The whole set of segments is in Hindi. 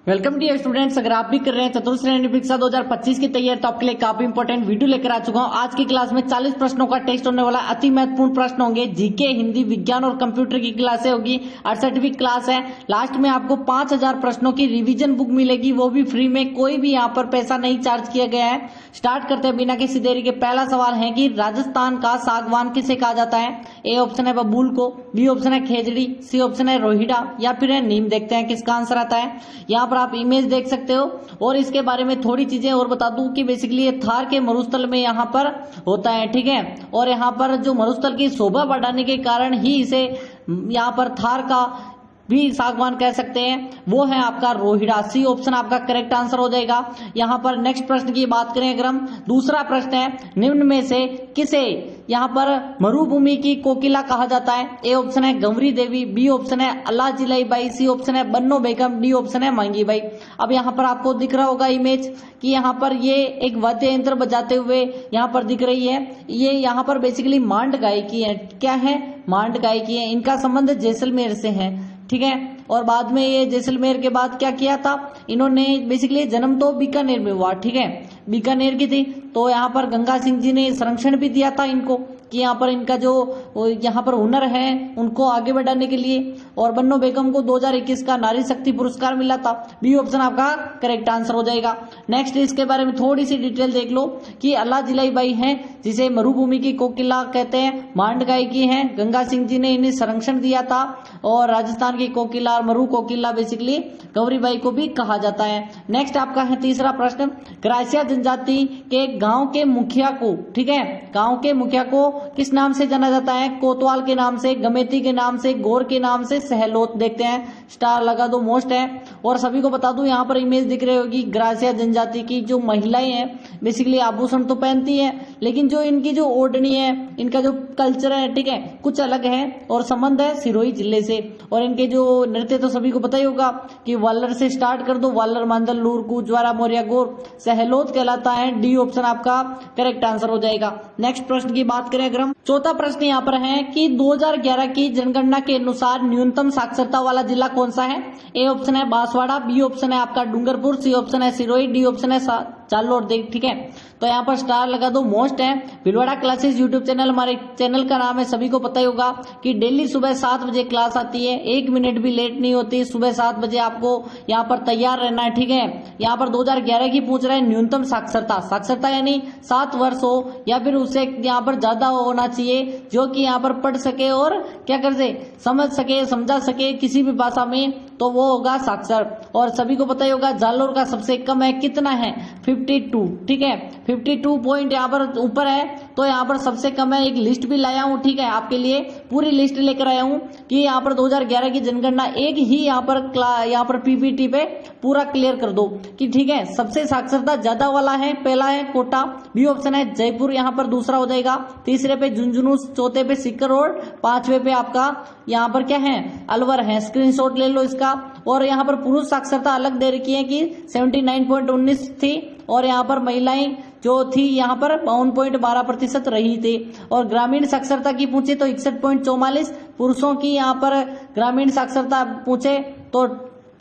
Welcome dear students. अगर आप भी कर रहे हैं चतुर्थ श्रेणी परीक्षा 2025 की तैयारी तो आपके लिए काफी इंपॉर्टेंट वीडियो लेकर आ चुका हूं। आज की क्लास में 40 प्रश्नों का टेस्ट होने वाला, अति महत्वपूर्ण प्रश्न होंगे। जीके, हिंदी, विज्ञान और कंप्यूटर की क्लासें होगी। 68वीं क्लास है। लास्ट में आपको 5000 प्रश्नों की रिवीजन बुक मिलेगी, वो भी फ्री में, कोई भी यहाँ पर पैसा नहीं चार्ज किया गया है। स्टार्ट करते हैं बिना किसी देरी के। पहला सवाल है कि राजस्थान का सागवान किसे कहा जाता है? ए ऑप्शन है बबूल को, बी ऑप्शन है खेजड़ी, सी ऑप्शन है रोहिड़ा या फिर है नीम। देखते हैं किसका आंसर आता है। यहाँ पर आप इमेज देख सकते हो और इसके बारे में थोड़ी चीजें और बता दूं कि बेसिकली ये थार के मरुस्थल में यहाँ पर होता है, ठीक है। और यहाँ पर जो मरुस्थल की शोभा बढ़ाने के कारण ही इसे यहाँ पर थार का भी सागवान कह सकते हैं, वो है आपका रोहिड़ा। सी ऑप्शन आपका करेक्ट आंसर हो जाएगा। यहाँ पर नेक्स्ट प्रश्न की बात करें अगर हम, दूसरा प्रश्न है, निम्न में से किसे यहाँ पर मरुभूमि की कोकिला कहा जाता है? ए ऑप्शन है गंवरी देवी, बी ऑप्शन है अल्लाह जिलाई बाई, सी ऑप्शन है बन्नो बेगम, डी ऑप्शन है मांगी बाई। अब यहाँ पर आपको दिख रहा होगा इमेज कि यहाँ पर ये एक वाद्य यंत्र बजाते हुए यहाँ पर दिख रही है। ये यहाँ पर बेसिकली मांड गायकी है। क्या है? मांड गायकी है। इनका संबंध जैसलमेर से है, ठीक है। और बाद में ये जैसलमेर के बाद क्या किया था इन्होंने, बेसिकली जन्म तो बीकानेर में हुआ, ठीक है, बीकानेर की थी। तो यहाँ पर गंगा सिंह जी ने संरक्षण भी दिया था इनको कि यहाँ पर इनका जो यहाँ पर हुनर है उनको आगे बढ़ाने के लिए। और बन्नो बेगम को 2021 का नारी शक्ति पुरस्कार मिला था। बी ऑप्शन आपका करेक्ट आंसर हो जाएगा। नेक्स्ट इसके बारे में थोड़ी सी डिटेल देख लो कि अल्लाह जिलाई बाई है जिसे मरुभूमि की कोकिला कहते हैं, मांड गायकी है, गंगा सिंह जी ने इन्हें संरक्षण दिया था। और राजस्थान की कोकिला, मरु कोकिला बेसिकली गौरी बाई को भी कहा जाता है। नेक्स्ट आपका है तीसरा प्रश्न, ग्रासिया जनजाति के गांव के मुखिया को, ठीक है, गांव के मुखिया को किस नाम से जाना जाता है? कोतवाल के नाम से, गमेती के नाम से, गौर के नाम से, सहलोत। देखते हैं, स्टार लगा दो, मोस्ट है। और सभी को बता दूं यहाँ पर इमेज दिख रही होगी ग्रासिया जनजाति की जो महिलाएं हैं बेसिकली आभूषण तो पहनती है, लेकिन जो इनकी जो ओढ़नी है, इनका जो कल्चर है, ठीक है, कुछ अलग है और संबंध है सिरोही जिले से। और इनके जो नृत्य तो सभी को पता ही होगा कि वालर से स्टार्ट कर दो, वालर, मांदल, लूरकू, ज्वारा, मोरिया, गोर, सहलोत कहलाता है। डी ऑप्शन आपका करेक्ट आंसर हो जाएगा। नेक्स्ट प्रश्न की बात करें अगर हम, चौथा प्रश्न यहाँ पर है कि 2011 की जनगणना के अनुसार न्यूनतम साक्षरता वाला जिला कौन सा है? ए ऑप्शन है बांसवाड़ा, बी ऑप्शन है आपका डूंगरपुर, सी ऑप्शन है सिरोही, डी ऑप्शन है जालोर। देख, ठीक है, तो यहाँ पर स्टार लगा दो, मोस्ट है। भिलवाड़ा क्लासेस यूट्यूब चैनल, हमारे चैनल का नाम है, सभी को पता ही होगा कि डेली सुबह 7 बजे क्लास आती है, 1 मिनट भी लेट नहीं होती। सुबह 7 बजे आपको यहाँ पर तैयार रहना है, ठीक है। यहाँ पर 2011 की पूछ रहे हैं न्यूनतम साक्षरता, साक्षरता यानी 7 वर्ष हो या फिर उससे यहाँ पर ज्यादा होना चाहिए, जो कि यहाँ पर पढ़ सके और क्या कर से समझ सके, समझा सके किसी भी भाषा में, तो वो होगा साक्षर। और सभी को पता ही होगा जालोर का सबसे कम है, कितना है? 52, ठीक है, 52 पॉइंट यहाँ पर ऊपर है। तो यहाँ पर सबसे कम है। एक लिस्ट भी लाया हूँ, ठीक है, आपके लिए पूरी लिस्ट लेकर आया हूँ कि यहाँ पर 2011 की जनगणना एक ही यहाँ पर पीपीटी पे पूरा क्लियर कर दो कि ठीक है, सबसे साक्षरता ज्यादा वाला है, पहला है कोटा, बी ऑप्शन है जयपुर, यहाँ पर दूसरा हो जाएगा, तीसरे पे झुंझुनू, चौथे पे सीकर और पांचवे पे आपका यहाँ पर क्या है? अलवर है। स्क्रीनशॉट ले लो इसका। और यहाँ पर पुरुष साक्षरता अलग दे रखी है कि 79.19 थी और यहाँ पर महिलाएं जो थी यहाँ पर 52.12% रही थी। और ग्रामीण साक्षरता की पूछे तो 61.44, पुरुषों की यहाँ पर ग्रामीण साक्षरता पूछे तो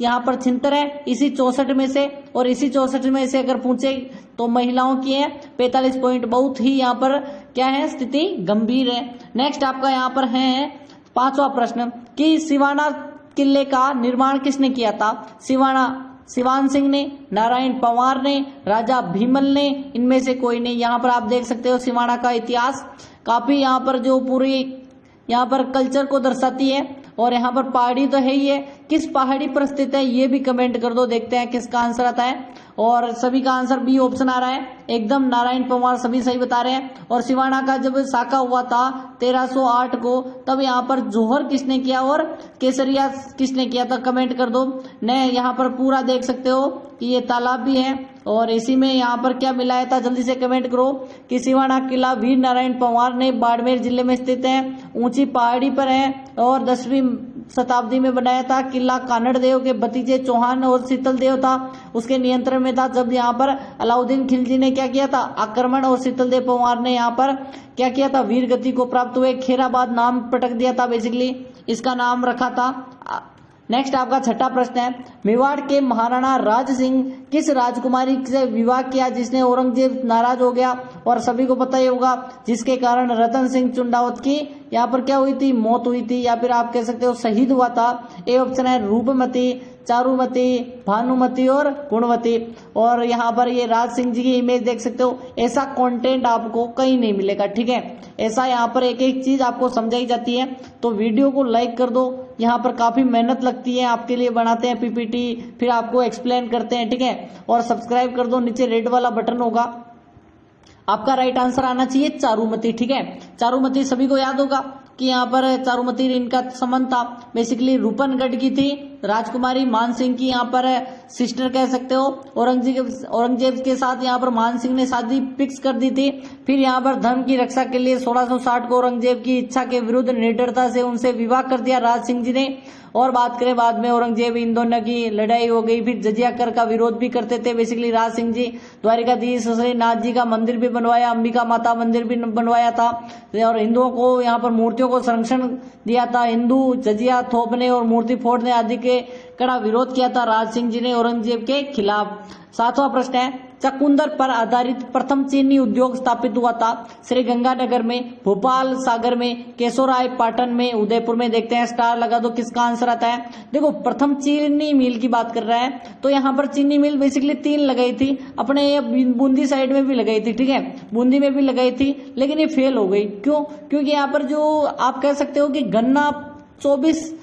यहाँ पर 76 है इसी 64 में से। और इसी 64 में से अगर पूछे तो महिलाओं की है 45 पॉइंट, बहुत ही यहाँ पर क्या है, स्थिति गंभीर है। नेक्स्ट आपका यहाँ पर है पांचवा प्रश्न कि सिवाना किले का निर्माण किसने किया था? सिवान सिंह ने, नारायण पंवार ने, राजा भीमल ने, इनमें से कोई नहीं। यहाँ पर आप देख सकते हो सिवाना का इतिहास काफी यहाँ पर जो पूरी यहाँ पर कल्चर को दर्शाती है। और यहाँ पर पहाड़ी तो है ही है, किस पहाड़ी पर स्थित है ये भी कमेंट कर दो, देखते हैं किसका आंसर आता है। और सभी का आंसर बी ऑप्शन आ रहा है, एकदम नारायण पंवार सभी सही बता रहे हैं। और सिवाना का जब साका हुआ था 1308 को, तब यहाँ पर जोहर किसने किया और केसरिया किसने किया था? कमेंट कर दो। ने यहाँ पर पूरा देख सकते हो कि ये तालाब भी है और इसी में यहाँ पर क्या मिलाया था, जल्दी से कमेंट करो कि सिवाना किला वीर नारायण पंवार ने बाड़मेर जिले में स्थित है, ऊंची पहाड़ी पर है और 10वीं शताब्दी में बनाया था। किला कानड़ देव के भतीजे चौहान और शीतल देव था उसके नियंत्रण में था। जब यहाँ पर अलाउद्दीन खिलजी ने क्या किया था, आक्रमण, और शीतल देव पंवार ने यहाँ पर क्या किया था, वीर गति को प्राप्त हुए। खेराबाद नाम पटक दिया था, बेसिकली इसका नाम रखा था नेक्स्ट आपका छठा प्रश्न है, मेवाड़ के महाराणा राज सिंह किस राजकुमारी से विवाह किया जिसने औरंगजेब नाराज हो गया, और सभी को पता ही होगा जिसके कारण रतन सिंह चुंडावत की यहाँ पर क्या हुई थी, मौत हुई थी, या फिर आप कह सकते हो शहीद हुआ था। ए ऑप्शन है रूपमती, चारुमती, भानुमती और गुणवती। और यहाँ पर ये राज सिंह जी की इमेज देख सकते हो। ऐसा कंटेंट आपको कहीं नहीं मिलेगा, ठीक है। ऐसा यहाँ पर एक एक चीज आपको समझाई जाती है, तो वीडियो को लाइक कर दो। यहाँ पर काफी मेहनत लगती है, आपके लिए बनाते हैं पीपीटी, फिर आपको एक्सप्लेन करते हैं, ठीक है। और सब्सक्राइब कर दो, नीचे रेड वाला बटन होगा। आपका राइट आंसर आना चाहिए चारुमती, ठीक है। चारुमती सभी को याद होगा कि यहाँ पर चारुमती इनका संबंध था, बेसिकली रूपनगढ़ की थी राजकुमारी मान सिंह की यहाँ पर सिस्टर कह सकते हो। औरंगजेब के साथ यहाँ पर मान सिंह ने शादी फिक्स कर दी थी। फिर यहाँ पर धर्म की रक्षा के लिए 1660 को औरंगजेब की इच्छा के विरुद्ध निडरता से उनसे विवाह कर दिया राज सिंह जी ने। और बात करें बाद में औरंगजेब, इन दोनों की लड़ाई हो गई, फिर जजिया कर का विरोध भी करते थे बेसिकली राज सिंह जी। द्वारिकाधीश नाथ जी का मंदिर भी बनवाया, अंबिका माता मंदिर भी बनवाया था, और हिंदुओं को यहाँ पर मूर्तियों को संरक्षण दिया था। हिंदू जजिया थोपने और मूर्ति फोड़ने आदि के कड़ा विरोध किया था राज सिंह जी ने औरंगजेब के खिलाफ। सातवां प्रश्न है, चकुंदर पर आधारित प्रथम चीनी उद्योग स्थापित हुआ था श्री गंगानगर में, भोपाल, सागर में, केशोराय पाटन में, उदयपुर में। देखते हैं, स्टार लगा दो, किसका आंसर आता है। देखो, प्रथम चीनी मिल की बात कर रहा है, तो यहाँ पर चीनी मिल बेसिकली 3 लगाई थी, अपने बूंदी साइड में भी लगाई थी, ठीक है, बूंदी में भी लगाई थी, लेकिन ये फेल हो गई। क्यों? क्योंकि यहाँ पर जो आप कह सकते हो कि गन्ना 24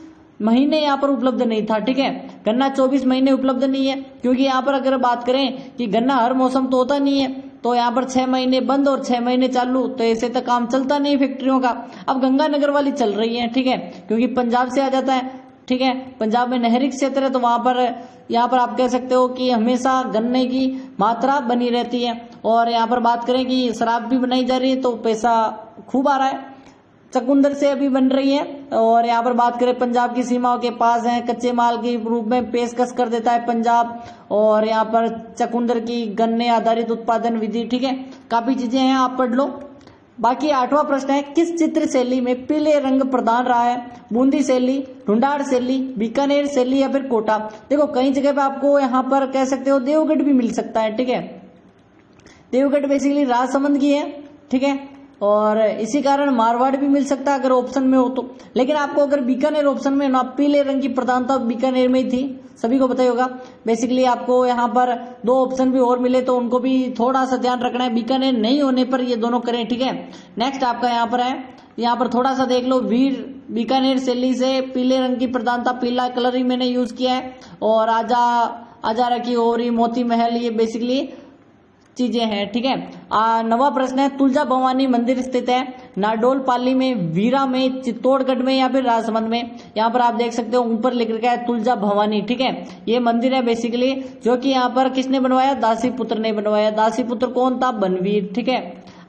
महीने यहाँ पर उपलब्ध नहीं था, ठीक है। गन्ना 24 महीने उपलब्ध नहीं है, क्योंकि यहाँ पर अगर बात करें कि गन्ना हर मौसम तो होता नहीं है, तो यहाँ पर 6 महीने बंद और 6 महीने चालू, तो ऐसे तो काम चलता नहीं फैक्ट्रियों का। अब गंगानगर वाली चल रही है, ठीक है, क्योंकि पंजाब से आ जाता है, ठीक है। पंजाब में नहरी क्षेत्र है, तो वहां पर यहाँ पर आप कह सकते हो कि हमेशा गन्ने की मात्रा बनी रहती है। और यहाँ पर बात करें कि शराब भी बनाई जा रही है, तो पैसा खूब आ रहा है, चकुंदर से अभी बन रही है। और यहाँ पर बात करें पंजाब की सीमाओं के पास है, कच्चे माल के रूप में पेशकश कर देता है पंजाब। और यहाँ पर चकुंदर की गन्ने आधारित उत्पादन विधि, ठीक है, काफी चीजें हैं, आप पढ़ लो। बाकी 8वां प्रश्न है, किस चित्र शैली में पीले रंग प्रधान रहा है? बूंदी शैली, ढूंढाड़ शैली, बीकानेर शैली या फिर कोटा। देखो, कई जगह पे आपको यहाँ पर कह सकते हो देवगढ़ भी मिल सकता है, ठीक है। देवगढ़ बेसिकली राजसमंद की है, ठीक है, और इसी कारण मारवाड़ भी मिल सकता है अगर ऑप्शन में हो तो। लेकिन आपको अगर बीकानेर ऑप्शन में ना, पीले रंग की प्रधानता बीकानेर में ही थी, सभी को पता ही होगा। बेसिकली आपको यहाँ पर 2 ऑप्शन भी और मिले, तो उनको भी थोड़ा सा ध्यान रखना है, बीकानेर नहीं होने पर ये दोनों करें, ठीक है। नेक्स्ट आपका यहाँ पर है, यहाँ पर थोड़ा सा देख लो, वीर बीकानेर शैली से पीले रंग की प्रधानता, पीला कलर ही मैंने यूज किया है। और आजा रखी ओरी, मोती महल, ये बेसिकली चीजें हैं, ठीक है। 9वां प्रश्न है, तुलजा भवानी मंदिर स्थित है नाडोल पाली में, वीरा में, चित्तौड़गढ़ में या फिर राजसमंद में। यहाँ पर आप देख सकते हो ऊपर लिख रखा है तुलजा भवानी, ठीक है। ये मंदिर है बेसिकली, जो कि यहाँ पर किसने बनवाया? दासी पुत्र ने बनवाया। दासी पुत्र कौन था? बनवीर, ठीक है।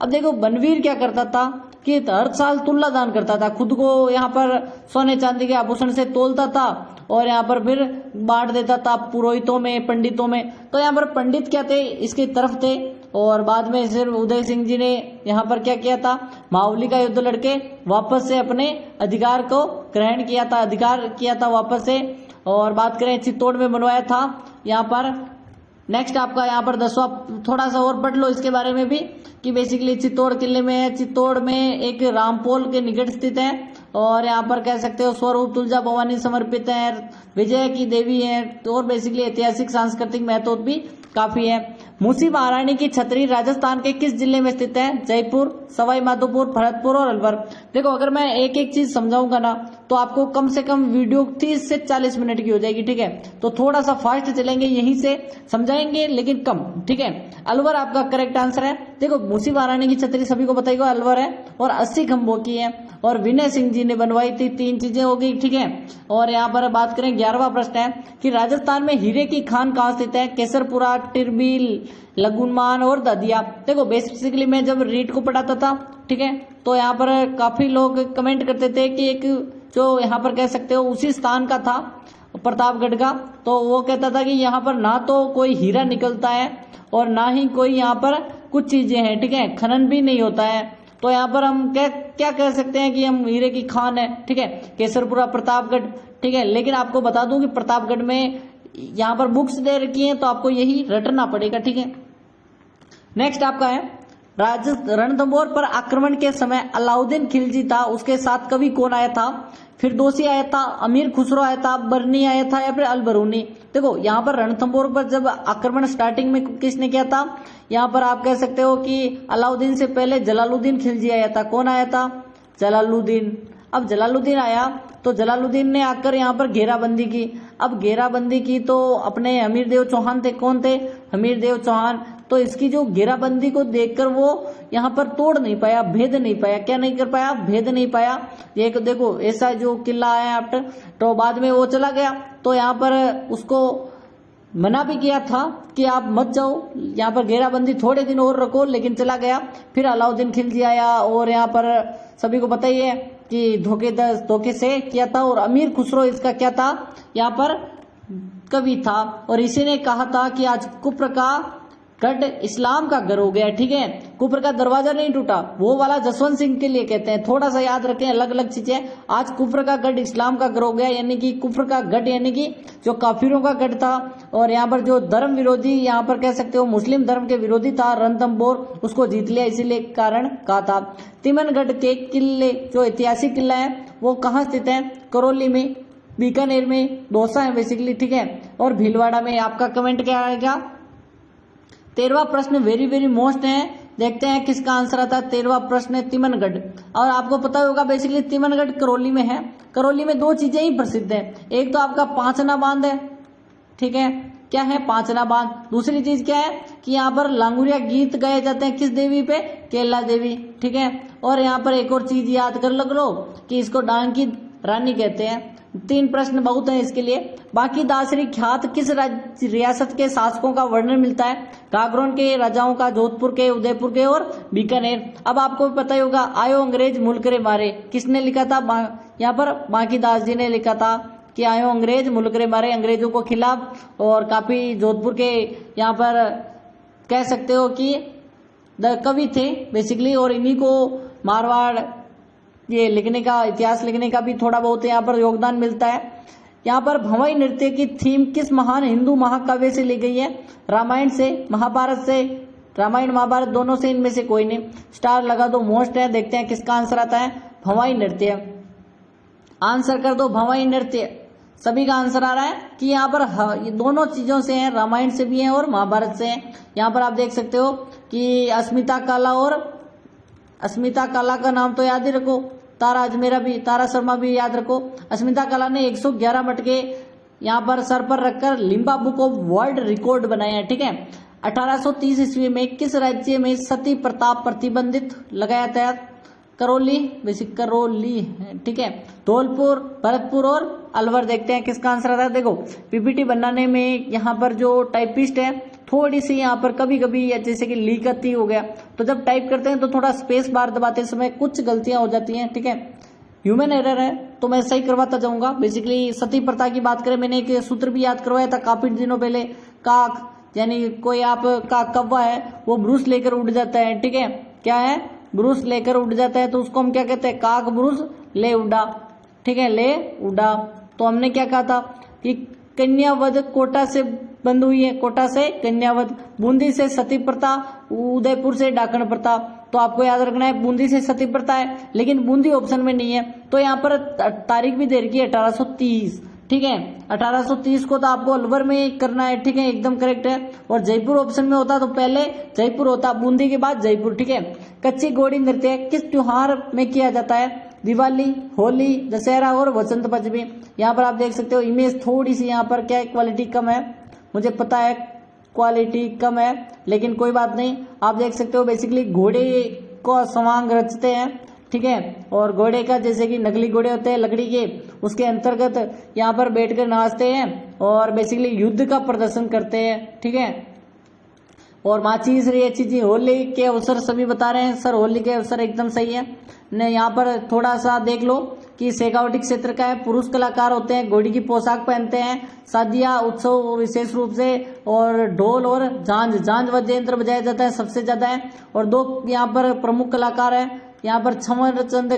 अब देखो, बनवीर क्या करता था कि हर साल तुल्ला दान करता था, खुद को यहाँ पर सोने चांदी के आभूषण से तोलता था और यहाँ पर फिर बांट देता था पुरोहितों में, पंडितों में। तो यहाँ पर पंडित क्या थे? इसके तरफ थे। और बाद में सिर्फ उदय सिंह जी ने यहाँ पर क्या किया था? महावली का युद्ध लड़के वापस से अपने अधिकार को ग्रहण किया था, अधिकार किया था वापस से। और बात करें चित्तौड़ में बनवाया था यहाँ पर। नेक्स्ट आपका यहाँ पर 10वां, थोड़ा सा और पढ़ लो इसके बारे में भी कि बेसिकली चित्तौड़ किले में है। चित्तौड़ में एक रामपोल के निकट स्थित है और यहाँ पर कह सकते हो स्वरूप तुलजा भवानी समर्पित है, विजय की देवी है। और बेसिकली ऐतिहासिक सांस्कृतिक महत्व भी काफी है। मूसी महारानी की छतरी राजस्थान के किस जिले में स्थित है? जयपुर, सवाई माधोपुर, भरतपुर और अलवर। देखो, अगर मैं एक एक चीज समझाऊंगा ना तो आपको कम से कम वीडियो 30 से 40 मिनट की हो जाएगी, ठीक है। तो थोड़ा सा फास्ट चलेंगे, यहीं से समझाएंगे लेकिन कम, ठीक है। अलवर आपका करेक्ट आंसर है। देखो, मूसी महारानी की छतरी सभी को बताइएगा अलवर है और 80 खंभों की है और विनय सिंह जी ने बनवाई थी। 3 चीजें हो गई, ठीक है। और यहाँ पर बात करें 11वां प्रश्न है कि राजस्थान में हीरे की खान कहाँ स्थित है? केसरपुरा, टिरबिल, लगुनमान और ददिया। देखो, बेसिकली मैं जब रीट को पढ़ाता था, ठीक है, तो यहाँ पर काफी लोग कमेंट करते थे कि एक जो यहाँ पर कह सकते हो उसी स्थान का था, प्रतापगढ़ का। तो वो कहता था कि यहाँ पर ना तो कोई हीरा निकलता है और ना ही कोई यहाँ पर कुछ चीजें हैं, ठीक है, खनन भी नहीं होता है। तो यहाँ पर हम क्या कह सकते हैं कि हम हीरे की खान है, ठीक है, केसरपुरा प्रतापगढ़, ठीक है। लेकिन आपको बता दूं कि प्रतापगढ़ में यहाँ पर बुक्स दे रखी हैं तो आपको यही रटना पड़ेगा, ठीक है। नेक्स्ट आपका है रणथंभौर पर आक्रमण के समय अलाउद्दीन खिलजी था, उसके साथ कवि कौन आया था? फिरदौसी आया था, अमीर खुसरो आया था, बरनी आया था या फिर अलबरूनी? देखो यहाँ पर रणथंभौर पर जब आक्रमण स्टार्टिंग में किसने किया था? यहाँ पर आप कह सकते हो कि अलाउद्दीन से पहले जलालुद्दीन खिलजी आया था। कौन आया था? जलालुद्दीन। अब जलालुद्दीन आया तो जलालुद्दीन ने आकर यहाँ पर घेराबंदी की। अब घेराबंदी की तो अपने हमीर देव चौहान थे। कौन थे? हमीर देव चौहान। तो इसकी जो घेराबंदी को देखकर वो यहाँ पर तोड़ नहीं पाया, भेद नहीं पाया। क्या नहीं कर पाया? भेद नहीं पाया। ये देखो ऐसा जो किला है आफ्टर, तो बाद में वो चला गया तो यहाँ पर उसको मना भी किया था कि आप मत जाओ, यहाँ पर घेराबंदी थोड़े दिन और रखो, लेकिन चला गया। फिर अलाउद्दीन खिलजी आया और यहाँ पर सभी को पता ही है कि धोखे से किया था। और अमीर खुसरो इसका क्या था? यहाँ पर कवि था और इसी ने कहा था कि आज कुफ्र का गढ़ इस्लाम का घर हो गया, ठीक है। कुफ्र का दरवाजा नहीं टूटा, वो वाला जसवंत सिंह के लिए कहते हैं। थोड़ा सा याद रखें, अलग अलग चीजें। आज कुफ्र का गढ़ इस्लाम का घर हो गया, यानी कि कुफ्र का गढ़ यानी कि जो काफिरों का गढ़ था और यहाँ पर जो धर्म विरोधी, यहाँ पर कह सकते हो मुस्लिम धर्म के विरोधी था रणथंभौर, उसको जीत लिया, इसीलिए कारण कहा था। तिमनगढ़ के किले, जो ऐतिहासिक किला है, वो कहाँ स्थित है? करौली में, बीकानेर में, दौसा है बेसिकली, ठीक है, और भीलवाड़ा में। आपका कमेंट क्या आएगा? 13वां प्रश्न वेरी वेरी मोस्ट है, देखते हैं किसका आंसर आता है। 13वां प्रश्न है तिमनगढ़, और आपको पता होगा बेसिकली तिमनगढ़ करौली में है। करौली में दो चीजें ही प्रसिद्ध है, एक तो आपका पांचना बांध है, ठीक है, क्या है? पांचना बांध। दूसरी चीज क्या है कि यहाँ पर लांगुरिया गीत गाए जाते हैं, किस देवी पे? केला देवी, ठीक है। और यहाँ पर एक और चीज याद कर लग लो कि इसको डांग की रानी कहते हैं। 3 प्रश्न बहुत है इसके लिए। बाकी दासरी ख्यात किस रियासत के शासकों का वर्णन मिलता है? गागरोन के राजाओं का, जोधपुर के, उदयपुर के और बीकानेर। अब आपको पता ही होगा, आयो अंग्रेज मुल्क रे मारे, किसने लिखा था? यहाँ पर बांकीदास जी ने लिखा था कि आयो अंग्रेज मुल्क रे मारे, अंग्रेजों को खिलाफ। और काफी जोधपुर के यहाँ पर कह सकते हो कि कवि थे बेसिकली, और इन्हीं को मारवाड़ ये लिखने का, इतिहास लिखने का भी थोड़ा बहुत यहाँ पर योगदान मिलता है। यहाँ पर भंवई नृत्य की थीम किस महान हिंदू महाकाव्य से ली गई है? रामायण से, महाभारत से? रामायण महाभारत दोनों से, इनमें से कोई नहीं। स्टार लगा दो, मोस्ट है, देखते हैं किसका आंसर आता है। भंवई नृत्य, आंसर कर दो भंवई नृत्य। सभी का आंसर आ रहा है कि यहाँ पर ये दोनों चीजों से है, रामायण से भी है और महाभारत से है। यहाँ पर आप देख सकते हो कि अस्मिता काला, और अस्मिता काला का नाम तो याद ही रखो, तारा अजमेरा भी, तारा शर्मा भी याद रखो। अस्मिता काला ने 111 मटके यहाँ पर सर पर रखकर Limba book of world record बनाया है, ठीक है। 1830 ईस्वी में किस राज्य में सती प्रथा प्रतिबंधित लगाया था? करौली, बेसिक करौली, ठीक है, धौलपुर, भरतपुर और अलवर। देखते हैं किसका आंसर आता है। देखो पीपीटी बनाने में यहाँ पर जो टाइपिस्ट है थोड़ी सी यहाँ पर कभी कभी जैसे कि लीकती हो गया, तो जब टाइप करते हैं तो थोड़ा स्पेस बार दबाते समय कुछ गलतियां हो जाती हैं, ठीक है, ह्यूमन एरर है, तो मैं सही करवाता जाऊंगा। बेसिकली सती प्रथा की बात करें, मैंने एक सूत्र भी याद करवाया था काफी दिनों पहले, काक, यानी कोई आप का कौवा है वो ब्रूस लेकर उड़ जाता है, ठीक है, क्या है? ब्रूस लेकर उड़ जाता है, तो उसको हम क्या कहते हैं? काक ब्रूस ले उड़ा, ठीक है, ले उड़ा। तो हमने क्या कहा था कि कन्यावध कोटा से बंद हुई है, कोटा से कन्यावध, बूंदी से सती प्रथा, उदयपुर से डाकण प्रथा। तो आपको याद रखना है बूंदी से सती प्रथा है, लेकिन बूंदी ऑप्शन में नहीं है, तो यहाँ पर तारीख भी दे रखी है 1830, ठीक है। 1830 को तो आपको अलवर में करना है, ठीक है, एकदम करेक्ट है। और जयपुर ऑप्शन में होता तो पहले जयपुर होता, बूंदी के बाद जयपुर, ठीक है। कच्ची घोड़ी नृत्य किस त्योहार में किया जाता है? दिवाली, होली, दशहरा और वसंत पंचमी। यहाँ पर आप देख सकते हो इमेज थोड़ी सी यहाँ पर क्या है, क्वालिटी कम है, मुझे पता है क्वालिटी कम है, लेकिन कोई बात नहीं। आप देख सकते हो बेसिकली घोड़े को स्वांग रचते हैं, ठीक है, और घोड़े का जैसे कि नकली घोड़े होते हैं लकड़ी के, उसके अंतर्गत यहाँ पर बैठकर नाचते हैं और बेसिकली युद्ध का प्रदर्शन करते हैं, ठीक है। और माचीस रही अच्छी चीज, होली के अवसर सभी बता रहे हैं सर, होली के अवसर एकदम सही है। ने यहाँ पर थोड़ा सा देख लो कि शेखावटी क्षेत्र का है, पुरुष कलाकार होते हैं, घोड़ी की पोशाक पहनते हैं, शादियां उत्सव विशेष रूप से, और ढोल और झांझ वाद्य यंत्र बजाया जाता है सबसे ज्यादा है। और 2 यहाँ पर प्रमुख कलाकार है, यहाँ पर छंवर चंद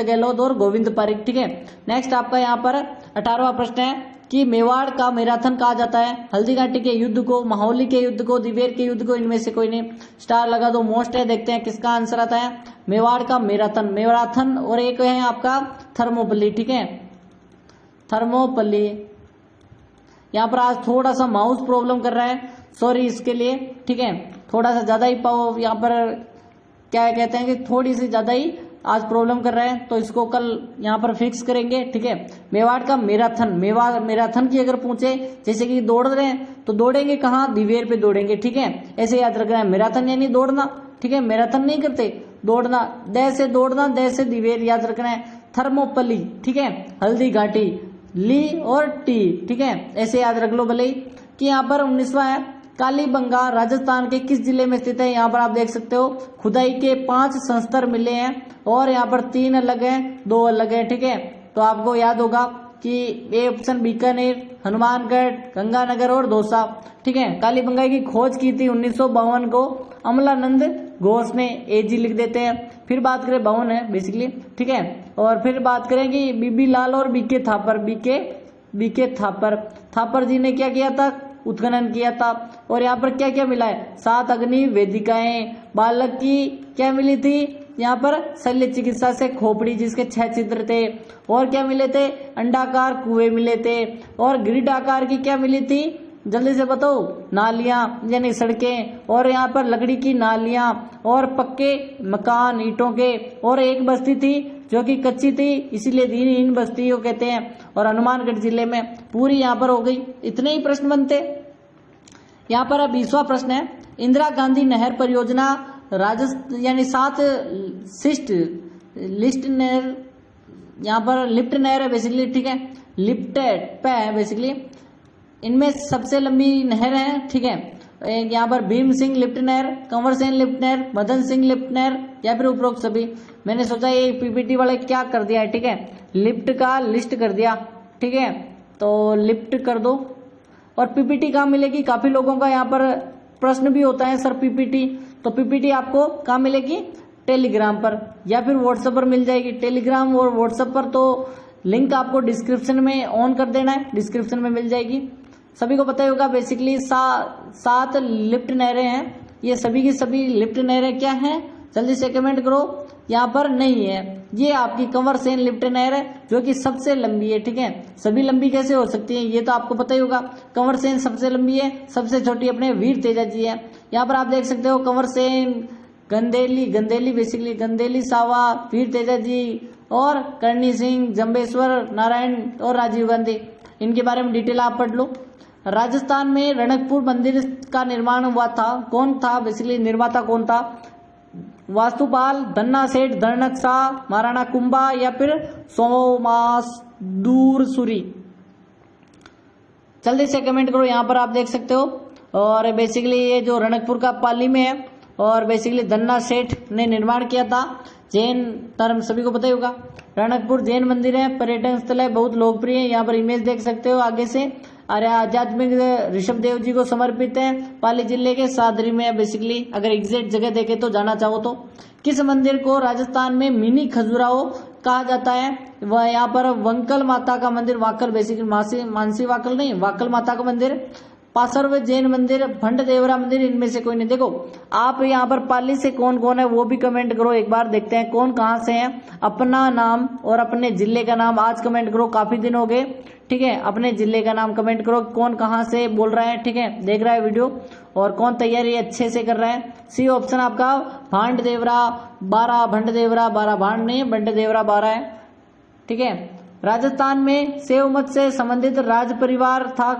गहलोत और गोविंद पारिक। ठीक है, नेक्स्ट आपका यहाँ पर 18वां प्रश्न है कि मेवाड़ का मैराथन कहा जाता है हल्दीघाटी के युद्ध को, माहौली के युद्ध को, दिवेर के युद्ध को, इनमें से कोई नहीं। स्टार लगा दो, मोस्ट है, देखते हैं किसका आंसर आता है। मेवाड़ का मैराथन और एक है आपका थर्मोपल्ली। ठीक है, थर्मोपल्ली। यहाँ पर आज थोड़ा सा माउस प्रॉब्लम कर रहा है, सॉरी इसके लिए। ठीक है, थोड़ा सा ज्यादा ही यहाँ पर क्या कहते हैं कि थोड़ी सी ज्यादा ही आज प्रॉब्लम कर रहा है, तो इसको कल यहाँ पर फिक्स करेंगे। ठीक है, मेवाड़ का मैराथन की अगर पूछे, जैसे कि दौड़ रहे हैं तो दौड़ेंगे कहाँ, दिवेर पे दौड़ेंगे। ठीक है, ऐसे याद रखना है, मैराथन यानी दौड़ना। ठीक है, मैराथन नहीं करते, दौड़ना, दे से दौड़ना, दे से दिवेर याद रखना है। थर्मोपल्ली, ठीक है, हल्दी घाटी, ली और टी। ठीक है, ऐसे याद रख लो भले ही। कि यहाँ पर 19वां है कालीबंगा राजस्थान के किस जिले में स्थित है। यहाँ पर आप देख सकते हो खुदाई के 5 संस्तर मिले हैं और यहाँ पर 3 अलग हैं, 2 अलग हैं। ठीक है, तो आपको याद होगा कि ए ऑप्शन बीकानेर, हनुमानगढ़, गंगानगर और दौसा। ठीक है, कालीबंगा की खोज की थी 1952 को अमलानंद घोष ने, एजी लिख देते हैं। फिर बात करें 52 है बेसिकली। ठीक है, और फिर बात करें कि बीबी लाल और बीके थापर जी ने क्या किया था, उत्खनन किया था। और यहाँ पर क्या क्या मिला है, 7 अग्नि वेदिकाएं, बालक की क्या मिली थी यहाँ पर शल्य चिकित्सा से खोपड़ी जिसके 6 छिद्र थे। और क्या मिले थे, अंडाकार कुएं मिले थे। और ग्रिड आकार की क्या मिली थी, जल्दी से बताओ, नालियां यानी सड़कें। और यहाँ पर लकड़ी की नालियां और पक्के मकान ईंटों के। और एक बस्ती थी जो कि कच्ची थी, इसीलिए दीनहीन बस्ती को कहते हैं। और हनुमानगढ़ जिले में पूरी यहाँ पर हो गई। इतने ही प्रश्न बनते। यहाँ पर अब 20वां प्रश्न है, इंदिरा गांधी नहर परियोजना राजस्थान यानी 7 लिस्ट नहर, यहाँ पर लिफ्ट नहर है बेसिकली। ठीक है, लिफ्टेड पे है बेसिकली। इनमें सबसे लंबी नहर है। ठीक है, यहाँ पर भीम सिंह लिफ्ट नहर, कंवर सेन लिफ्ट नहर, मदन सिंह लिफ्ट नहर या फिर उपरोक्त सभी। मैंने सोचा ये पीपीटी वाले क्या कर दिया है। ठीक है, लिफ्ट का लिस्ट कर दिया। ठीक है, तो लिफ्ट कर दो। और पीपीटी कहाँ मिलेगी, काफी लोगों का यहाँ पर प्रश्न भी होता है सर पीपीटी, तो पीपीटी आपको कहाँ मिलेगी, टेलीग्राम पर या फिर व्हाट्सएप पर मिल जाएगी। टेलीग्राम और व्हाट्सएप पर तो लिंक आपको डिस्क्रिप्शन में ऑन कर देना है, डिस्क्रिप्शन में मिल जाएगी। सभी को पता ही होगा बेसिकली 7 लिफ्ट नहरें हैं। ये सभी की सभी लिफ्ट नहरें क्या हैं, जल्दी से कमेंट करो। यहाँ पर नहीं है, ये आपकी कंवर सेन लिफ्ट नहर है जो कि सबसे लंबी है। ठीक है, सभी लंबी कैसे हो सकती है ये तो आपको पता ही होगा। कंवर सेन सबसे लंबी है, सबसे छोटी अपने वीर तेजा जी है। यहाँ पर आप देख सकते हो कंवर सेन, गंदेली बेसिकली गंदेली सावा, वीर तेजा जी और करणी सिंह, जंबेश्वर नारायण और राजीव गांधी, इनके बारे में डिटेल आप पढ़ लो। राजस्थान में रणकपुर मंदिर का निर्माण हुआ था, कौन था बेसिकली, निर्माता कौन था, वास्तुपाल, धन्ना सेठ, धनक शाह, महाराणा कुंभा या फिर सोमासदूर सूरी। जल्दी से कमेंट करो, यहाँ पर आप देख सकते हो। और बेसिकली ये जो रणकपुर का पाली में है और बेसिकली धन्ना सेठ ने निर्माण किया था। जैन धर्म सभी को पता ही होगा। रणकपुर जैन मंदिर है, पर्यटन स्थल है, बहुत लोकप्रिय है। यहाँ पर इमेज देख सकते हो आगे से। आध्यात्मिक ऋषभ देव जी को समर्पित है, पाली जिले के सादरी में है बेसिकली, अगर एग्जैक्ट जगह देखे तो जाना चाहो तो। किस मंदिर को राजस्थान में मिनी खजुराहो कहा जाता है, वह यहाँ पर वंकल माता का मंदिर, वाकल बेसिकली मानसी वाकल नहीं, वाकल माता का मंदिर, पासरव जैन मंदिर, भंड देवरा मंदिर, इनमें से कोई नहीं। देखो आप यहाँ पर पाली से कौन कौन है वो भी कमेंट करो, एक बार देखते हैं कौन कहाँ से है। अपना नाम और अपने जिले का नाम आज कमेंट करो, काफी दिन हो गए। ठीक है, अपने जिले का नाम कमेंट करो, कौन कहाँ से बोल रहा है। ठीक है, देख रहा है वीडियो और कौन तैयारी अच्छे से कर रहा है। सी ऑप्शन आपका भांड देवरा 12, भंड देवरा 12, भांड नहीं भंड देवरा 12 है। ठीक है, राजस्थान में सेव मत से संबंधित राज परिवार था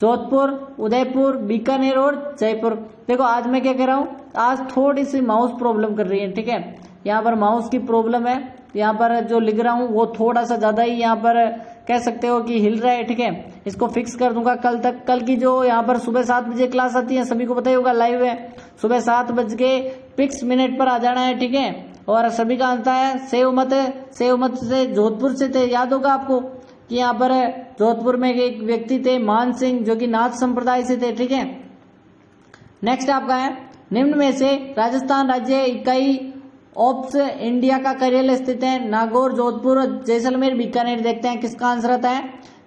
जोधपुर, उदयपुर, बीकानेर और जयपुर। देखो आज मैं क्या कर रहा हूँ, आज थोड़ी सी माउस प्रॉब्लम कर रही है। ठीक है, यहाँ पर माउस की प्रॉब्लम है, यहाँ पर जो लिख रहा हूँ वो थोड़ा सा ज्यादा ही यहाँ पर कह सकते हो कि हिल रहा है। ठीक है, इसको फिक्स कर दूंगा कल तक। कल की जो यहाँ पर सुबह 7 बजे क्लास आती है, सभी को पता ही होगा, लाइव है, सुबह 7 बज के 6 मिनट पर आ जाना है। ठीक है, और सभी का आंसर है सेव मत से जोधपुर से थे, याद होगा आपको कि यहाँ पर जोधपुर में एक व्यक्ति थे मान सिंह जो कि नाथ संप्रदाय से थे। ठीक है, नेक्स्ट आपका है निम्न में से राजस्थान राज्य इकाई ऑप्स इंडिया का कार्यालय स्थित है नागौर, जोधपुर, जैसलमेर, बीकानेर। देखते हैं किसका आंसर आता है।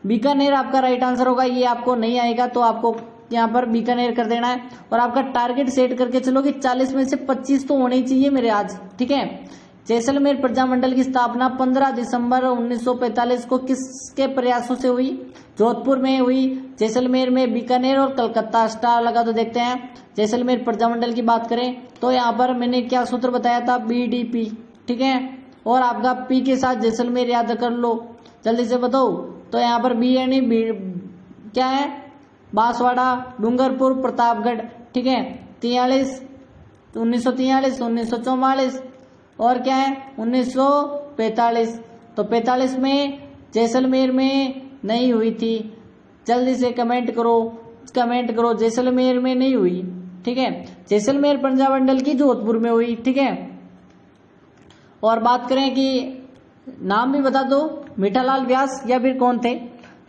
बीकानेर आपका राइट आंसर होगा। ये आपको नहीं आएगा तो आपको यहाँ पर बीकानेर कर देना है और आपका टारगेट सेट करके चलो कि 40 में से 25 तो होने ही चाहिए मेरे आज, ठीक है। जैसलमेर प्रजामंडल की स्थापना 15 दिसंबर 1945 को किसके प्रयासों से हुई? जोधपुर में हुई, जैसलमेर में, बीकानेर और कलकत्ता। स्टार लगा तो देखते हैं। जैसलमेर प्रजामंडल की बात करें तो यहाँ पर मैंने क्या सूत्र बताया था? BDP, ठीक है। और आपका P के साथ जैसलमेर याद कर लो, जल्दी से बताओ। तो यहाँ पर B यानी क्या है? बांसवाड़ा, डूंगरपुर, प्रतापगढ़, ठीक है। 1943, 1944 और क्या है 1945। तो 45 में जैसलमेर में नहीं हुई थी। जल्दी से कमेंट करो जैसलमेर में नहीं हुई, ठीक है। जैसलमेर प्रजामंडल की जोधपुर में हुई, ठीक है। और बात करें कि नाम भी बता दो, मीठालाल व्यास या फिर कौन थे?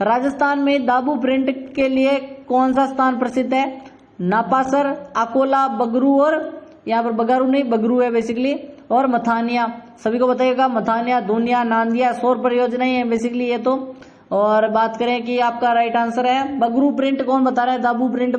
राजस्थान में दाबू प्रिंट के लिए कौन सा स्थान प्रसिद्ध है? नापासर, अकोला, बगरू और यहाँ पर बगारू नहीं बगरू है बेसिकली, और मथानिया। सभी को बताइएगा मथानिया, धुनिया, नांदिया, सौर परियोजना है बेसिकली ये तो। और बात करें कि आपका राइट आंसर है बगरू प्रिंट। कौन बता रहा है? दाबू प्रिंट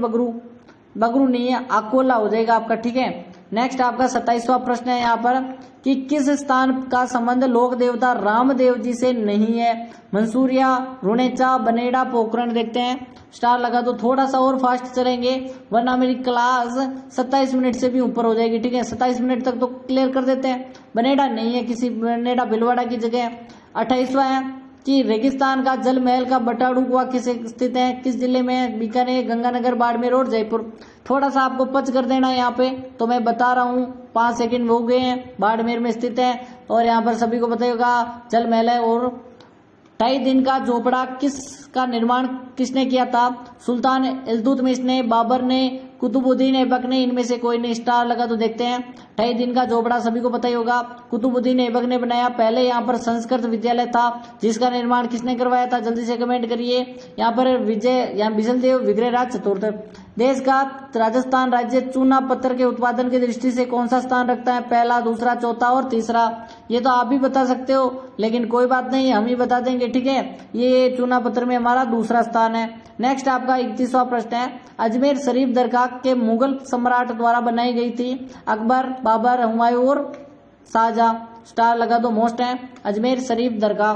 बगरू नहीं है, अकोला हो जाएगा आपका, ठीक है। नेक्स्ट आपका 27वां प्रश्न है यहाँ पर कि किस स्थान का संबंध लोक देवता रामदेव जी से नहीं है? मंसूरिया, रुणेचा, बनेड़ा, पोखरण। देखते हैं। स्टार लगा दो। थोड़ा सा और फास्ट चलेंगे वरना मेरी क्लास 27 मिनट से भी ऊपर हो जाएगी, ठीक है। 27 मिनट तक तो क्लियर कर देते हैं। बनेड़ा नहीं है, किसी बनेड़ा भिलवाड़ा की जगह। 28वां है कि रेगिस्तान का जल महल का बटाड़ू कुआ किस स्थित है? किस जिले में है? बीकानेर, गंगानगर, बाड़मेर और जयपुर। थोड़ा सा आपको पच कर देना है यहाँ पे, तो मैं बता रहा हूँ 5 सेकंड हो गए हैं। बाड़मेर में स्थित है और यहाँ पर सभी को बताइएगा जल महल है। और 2.5 दिन का झोपड़ा किसका निर्माण किसने किया था? सुल्तान इल्तुतमिश ने, बाबर ने, कुतुबुद्दीन ऐबक ने। इनमें से कोई ने। स्टार लगा तो देखते हैं। 2.5 दिन का झोपड़ा सभी को पता ही होगा, कुतुबुद्दीन ऐबक ने बनाया। पहले यहाँ पर संस्कृत विद्यालय था जिसका निर्माण किसने करवाया था? जल्दी से कमेंट करिए। यहाँ पर बिजल देव विग्रहराज चतुर्थ। देश का राजस्थान राज्य चूना पत्थर के उत्पादन की दृष्टि से कौन सा स्थान रखता है? पहला, दूसरा, चौथा और तीसरा। ये तो आप भी बता सकते हो लेकिन कोई बात नहीं, हम ही बता देंगे, ठीक है। ये चूना पत्थर में हमारा दूसरा स्थान है। नेक्स्ट आपका 31वां प्रश्न है। अजमेर शरीफ दरगाह के मुगल सम्राट द्वारा बनाई गई थी? अकबर, बाबर, हुमायूं और शाहजहां। स्टार लगा दो। मोस्ट है अजमेर शरीफ दरगाह।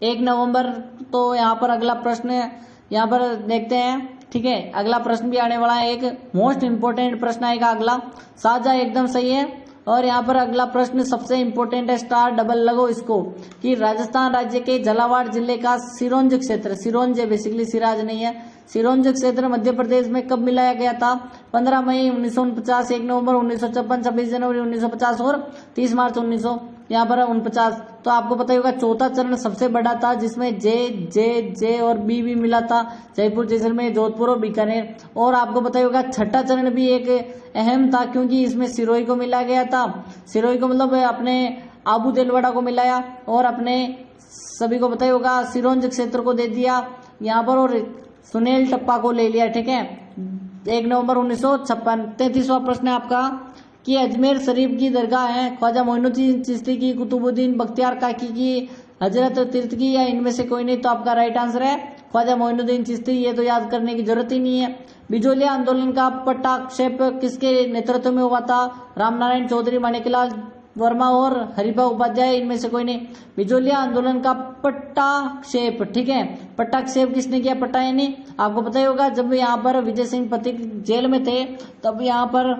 1 नवंबर। तो यहाँ पर अगला प्रश्न यहाँ पर देखते हैं, ठीक है। अगला प्रश्न भी आने वाला है, एक मोस्ट इंपोर्टेंट प्रश्न आएगा अगला। शाहजहां एकदम सही है। और यहाँ पर अगला प्रश्न सबसे इंपोर्टेंट है, स्टार डबल लगो इसको, कि राजस्थान राज्य के झालावाड़ जिले का सिरोंज क्षेत्र, सिरोंज है बेसिकली, सिराज नहीं है, सिरोंज क्षेत्र मध्य प्रदेश में कब मिलाया गया था? 15 मई 1949, 1 नवंबर 1956, 26 जनवरी 1950 और 30 मार्च 1949। तो आपको पता ही होगा चौथा चरण सबसे बड़ा था जिसमें जे और बी भी मिला था, जयपुर, जैसलमेर, जोधपुर और बीकानेर। और आपको पता ही होगा छठा चरण भी एक अहम था क्योंकि इसमें सिरोही को मिलाया गया था। सिरोही को मतलब अपने आबू तेलवाड़ा को मिलाया और अपने सभी को पता ही होगा सिरोंज क्षेत्र को दे दिया यहाँ पर और सुनील टप्पा को ले लिया, ठीक है। 1 नवंबर 1956। 33वां प्रश्न है आपका कि अजमेर शरीफ की दरगाह है ख्वाजा मोइनुद्दीन चिश्ती की, कुतुबुद्दीन बख्तियार काकी की, हजरत तीर्थ की, या इनमें से कोई नहीं? तो आपका राइट आंसर है ख्वाजा मोइनुद्दीन चिश्ती। ये तो याद करने की जरूरत ही नहीं है। बिजोलिया आंदोलन का पट्टाक्षेप किसके नेतृत्व में हुआ था? रामनारायण चौधरी, माणिकलाल वर्मा और हरिभा उपाध्याय। इनमें से कोई नहीं। बिजोलिया आंदोलन का पट्टाक्षेप, ठीक है। पट्टाक्षेप किसने किया? पट्टा यानी आपको पता ही होगा जब यहाँ पर विजय सिंह पथिक जेल में थे तब यहाँ पर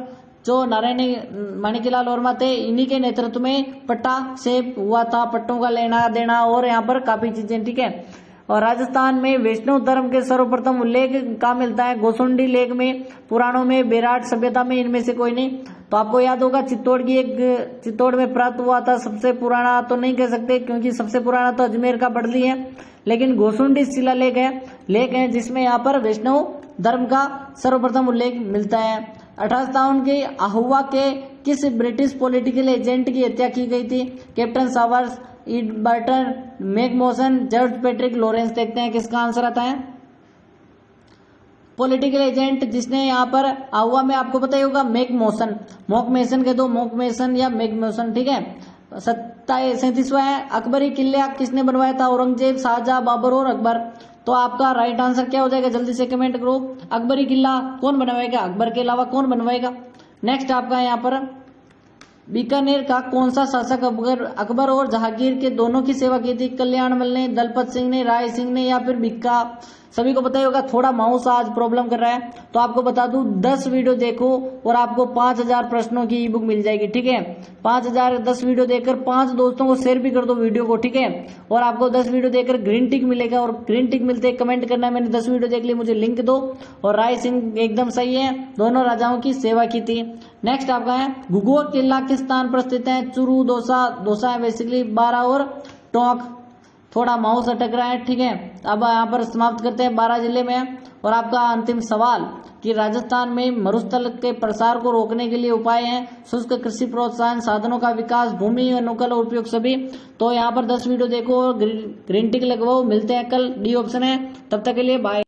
जो नारायण माणिकलाल वर्मा थे इन्हीं के नेतृत्व में पट्टाक्षेप हुआ था, पट्टों का लेना देना और यहाँ पर काफी चीजें, ठीक है। और राजस्थान में वैष्णव धर्म के सर्वप्रथम उल्लेख कहाँ मिलता है? गोसुंडी लेख में, पुराणों में, बेराट सभ्यता में। इनमें से कोई नहीं। तो आपको याद होगा चित्तौड़ में प्राप्त हुआ था। सबसे पुराना तो नहीं कह सकते क्योंकि सबसे पुराना तो अजमेर का बड़ली है, लेकिन गोसुंडी शिलालेख है जिसमें यहाँ पर वैष्णव धर्म का सर्वप्रथम उल्लेख मिलता है। 1857 के आहुआ के किस ब्रिटिश पॉलिटिकल एजेंट की हत्या की गई थी? Captain Sowers, Edmund McMoson, George Patrick Lawrence. देखते हैं किसका आंसर आता है। पॉलिटिकल एजेंट जिसने यहाँ पर हुआ में आपको पता ही होगा मेक मोशन, मॉक मेसन कह दो, मॉक मेसन या मेक मोशन, ठीक है। 37वां है अकबरी किले किसने बनवाया था, औरंगजेब, शाहजहां, बाबर और अकबर। तो आपका राइट आंसर क्या हो जाएगा, जल्दी से कमेंट करो। अकबरी किला कौन बनवाएगा, अकबर के अलावा कौन बनवाएगा। नेक्स्ट आपका यहाँ पर बीकानेर का कौन सा शासक अकबर और जहांगीर के दोनों की सेवा की थी, कल्याणमल ने, दलपत सिंह ने, राय सिंह ने या फिर बिक्का। सभी को पता ही होगा, थोड़ा माउस आज प्रॉब्लम कर रहा है तो आपको बता दूं 10 वीडियो देखो और आपको 5000 प्रश्नों की ई बुक मिल जाएगी, ठीक है। 5000 10 वीडियो देखकर 5 दोस्तों को शेयर भी कर दो वीडियो को, ठीक है। और आपको 10 वीडियो देखकर ग्रीन टिक मिलेगा और ग्रीन टिक मिलते कमेंट करना मैंने 10 वीडियो देख ली, मुझे लिंक दो। और राय सिंह एकदम सही है, दोनों राजाओं की सेवा की थी। नेक्स्ट आपका है घुघुआ किला किस स्थान पर स्थित है, चुरू, दौसा है बेसिकली, बारा और टोंक। थोड़ा माउस अटक रहा है, ठीक है। अब यहाँ पर समाप्त करते हैं, 12 जिले में है। और आपका अंतिम सवाल कि राजस्थान में मरुस्थल के प्रसार को रोकने के लिए उपाय हैं, शुष्क कृषि प्रोत्साहन, साधनों का विकास, भूमि अनुकूल उपयोग सभी। तो यहाँ पर 10 वीडियो देखो और ग्रीन टिक लगवाओ। मिलते हैं कल, डी ऑप्शन है। तब तक के लिए बाय।